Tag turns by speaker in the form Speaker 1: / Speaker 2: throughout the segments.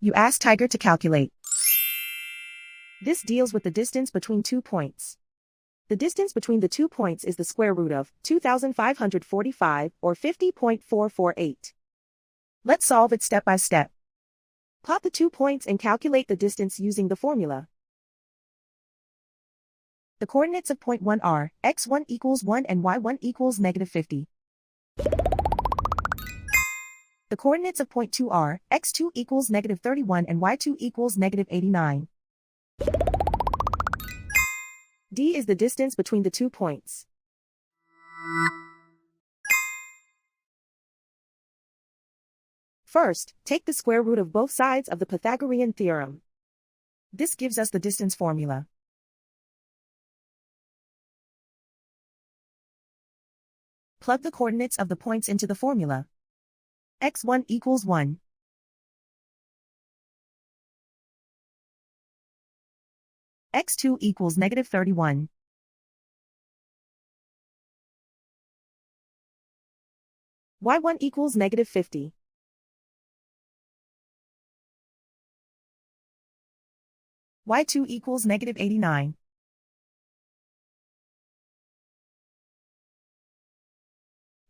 Speaker 1: You ask Tiger to calculate. This deals with the distance between 2 points. The distance between the 2 points is the square root of 2,545 or 50.448. Let's solve it step by step. Plot the 2 points and calculate the distance using the formula. The coordinates of point 1 are x1 equals 1 and y1 equals negative 50. The coordinates of point 2 are x2 equals negative 31 and y2 equals negative 89. D is the distance between the 2 points. First, take the square root of both sides of the Pythagorean theorem. This gives us the distance formula. Plug the coordinates of the points into the formula. x1 equals 1. x2 equals negative 31. y1 equals negative 50. y2 equals negative 89.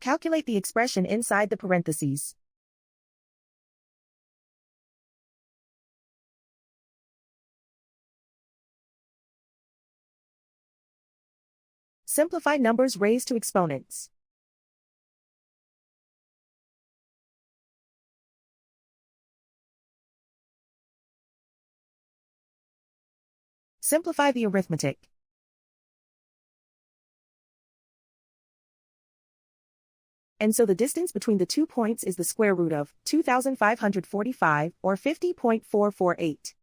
Speaker 1: Calculate the expression inside the parentheses. Simplify numbers raised to exponents. Simplify the arithmetic. And so the distance between the 2 points is the square root of 2,545 or 50.448.